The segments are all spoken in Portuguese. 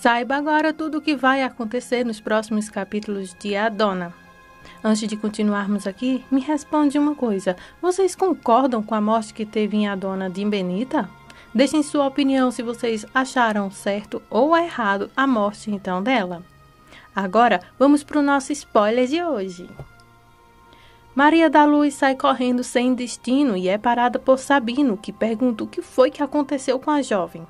Saiba agora tudo o que vai acontecer nos próximos capítulos de A Dona. Antes de continuarmos aqui, me responde uma coisa. Vocês concordam com a morte que teve em A Dona de Benita? Deixem sua opinião se vocês acharam certo ou errado a morte então dela. Agora, vamos para o nosso spoiler de hoje. Maria da Luz sai correndo sem destino e é parada por Sabino, que pergunta o que foi que aconteceu com a jovem.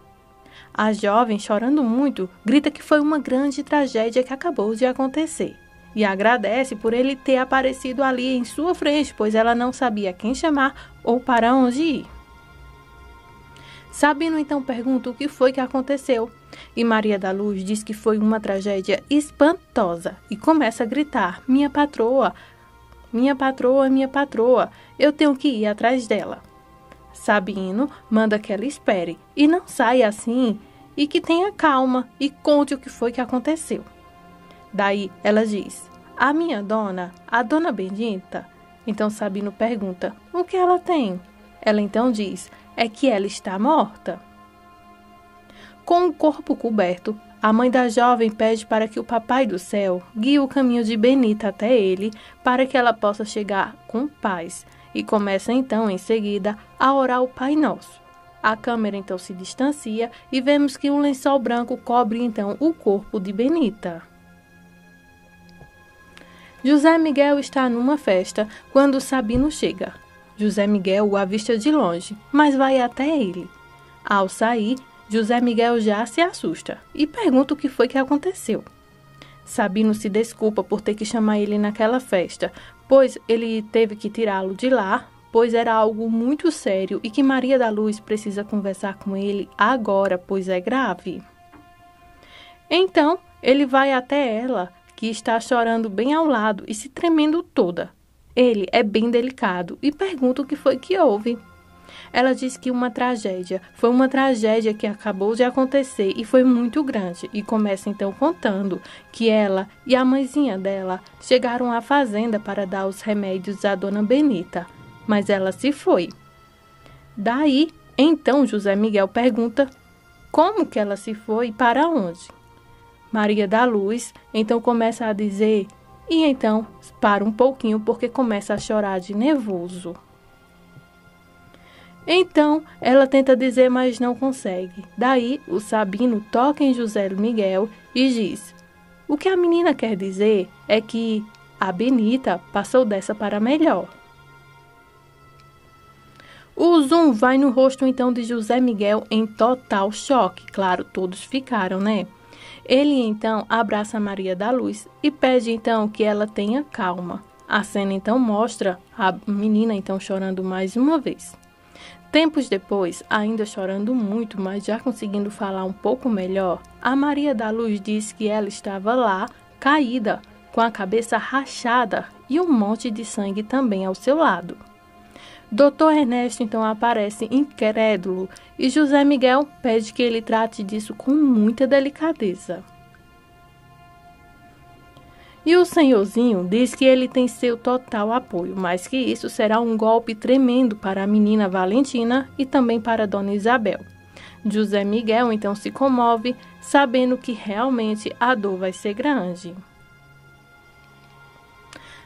A jovem, chorando muito, grita que foi uma grande tragédia que acabou de acontecer e agradece por ele ter aparecido ali em sua frente, pois ela não sabia quem chamar ou para onde ir. Sabino então pergunta o que foi que aconteceu e Maria da Luz diz que foi uma tragédia espantosa e começa a gritar: minha patroa, minha patroa, minha patroa, eu tenho que ir atrás dela. Sabino manda que ela espere e não saia assim e que tenha calma e conte o que foi que aconteceu. Daí ela diz: a minha dona, a dona Benita. Então Sabino pergunta: o que ela tem? Ela então diz: é que ela está morta. Com o corpo coberto, a mãe da jovem pede para que o Papai do Céu guie o caminho de Benita até ele, para que ela possa chegar com paz, e começa então, em seguida, a orar o Pai Nosso. A câmera então se distancia e vemos que um lençol branco cobre então o corpo de Benita. José Miguel está numa festa quando Sabino chega. José Miguel o avista de longe, mas vai até ele. Ao sair, José Miguel já se assusta e pergunta o que foi que aconteceu. Sabino se desculpa por ter que chamar ele naquela festa, pois ele teve que tirá-lo de lá, pois era algo muito sério e que Maria da Luz precisa conversar com ele agora, pois é grave. Então, ele vai até ela, que está chorando bem ao lado e se tremendo toda. Ele é bem delicado e pergunta o que foi que houve. Ela diz que foi uma tragédia que acabou de acontecer e foi muito grande, e começa então contando que ela e a mãezinha dela chegaram à fazenda para dar os remédios à dona Benita, mas ela se foi. Daí, então José Miguel pergunta como que ela se foi e para onde. Maria da Luz então começa a dizer e então para um pouquinho porque começa a chorar de nervoso. Então, ela tenta dizer, mas não consegue. Daí, o Sabino toca em José Miguel e diz: o que a menina quer dizer é que a Benita passou dessa para melhor. O zoom vai no rosto então de José Miguel em total choque. Claro, todos ficaram, né? Ele então abraça Maria da Luz e pede então que ela tenha calma. A cena então mostra a menina então chorando mais uma vez. Tempos depois, ainda chorando muito, mas já conseguindo falar um pouco melhor, a Maria da Luz diz que ela estava lá, caída, com a cabeça rachada e um monte de sangue também ao seu lado. Dr. Ernesto então aparece incrédulo e José Miguel pede que ele trate disso com muita delicadeza. E o senhorzinho diz que ele tem seu total apoio, mas que isso será um golpe tremendo para a menina Valentina e também para a dona Isabel. José Miguel então se comove, sabendo que realmente a dor vai ser grande.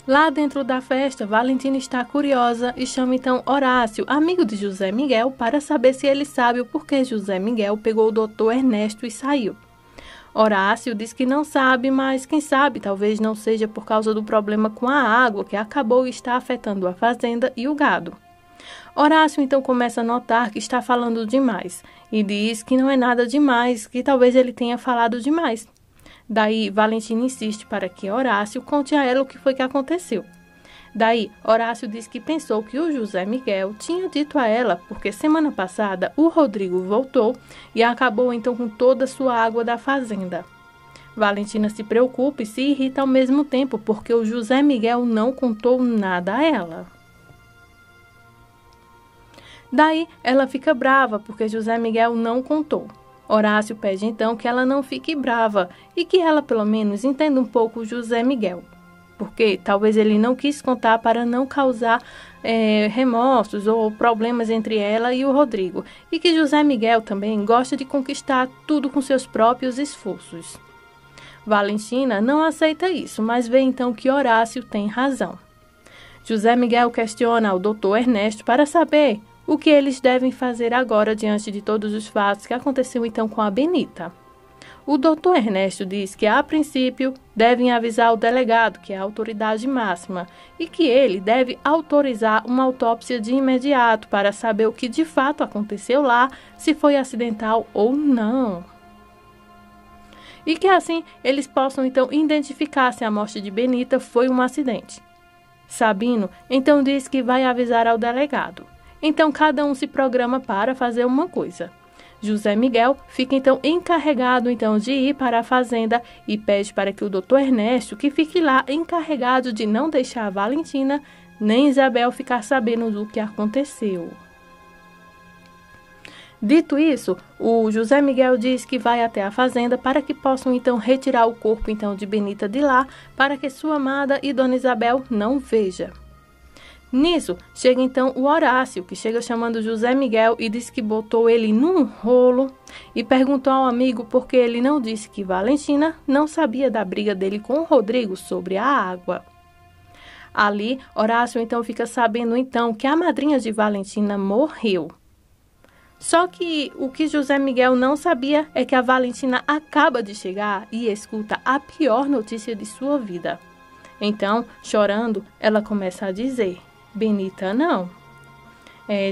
Lá dentro da festa, Valentina está curiosa e chama então Horácio, amigo de José Miguel, para saber se ele sabe o porquê José Miguel pegou o doutor Ernesto e saiu. Horácio diz que não sabe, mas quem sabe talvez não seja por causa do problema com a água que acabou estar afetando a fazenda e o gado. Horácio então começa a notar que está falando demais e diz que não é nada demais, que talvez ele tenha falado demais. Daí Valentina insiste para que Horácio conte a ela o que foi que aconteceu. Daí Horácio diz que pensou que o José Miguel tinha dito a ela porque semana passada o Rodrigo voltou e acabou então com toda a sua água da fazenda. Valentina se preocupa e se irrita ao mesmo tempo porque o José Miguel não contou nada a ela. Daí ela fica brava porque José Miguel não contou. Horácio pede então que ela não fique brava e que ela pelo menos entenda um pouco o José Miguel. porque talvez ele não quis contar para não causar remorsos ou problemas entre ela e o Rodrigo, e que José Miguel também gosta de conquistar tudo com seus próprios esforços. Valentina não aceita isso, mas vê então que Horácio tem razão. José Miguel questiona o Dr. Ernesto para saber o que eles devem fazer agora diante de todos os fatos que aconteceu então com a Benita. O Dr. Ernesto diz que, a princípio, devem avisar o delegado, que é a autoridade máxima, e que ele deve autorizar uma autópsia de imediato para saber o que de fato aconteceu lá, se foi acidental ou não. E que assim eles possam então identificar se a morte de Benita foi um acidente. Sabino então diz que vai avisar ao delegado. Então cada um se programa para fazer uma coisa. José Miguel fica então encarregado então de ir para a fazenda e pede para que o Dr. Ernesto, que fique lá encarregado de não deixar a Valentina nem Isabel ficar sabendo do que aconteceu. Dito isso, o José Miguel diz que vai até a fazenda para que possam então retirar o corpo então de Benita de lá, para que sua amada e Dona Isabel não veja. Nisso, chega então o Horácio, que chega chamando José Miguel e diz que botou ele num rolo e perguntou ao amigo por que ele não disse que Valentina não sabia da briga dele com o Rodrigo sobre a água. Ali, Horácio então fica sabendo então que a madrinha de Valentina morreu. Só que o que José Miguel não sabia é que a Valentina acaba de chegar e escuta a pior notícia de sua vida. Então, chorando, ela começa a dizer: Benita não.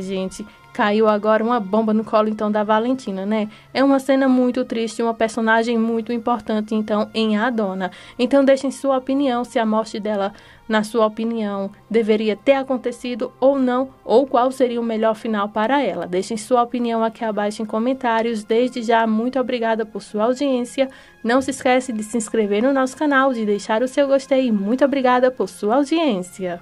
Gente, caiu agora uma bomba no colo então da Valentina, né? É uma cena muito triste, uma personagem muito importante então em A Dona. Então deixem sua opinião se a morte dela, na sua opinião, deveria ter acontecido ou não, ou qual seria o melhor final para ela. Deixem sua opinião aqui abaixo em comentários. Desde já, muito obrigada por sua audiência. Não se esquece de se inscrever no nosso canal, de deixar o seu gostei e muito obrigada por sua audiência.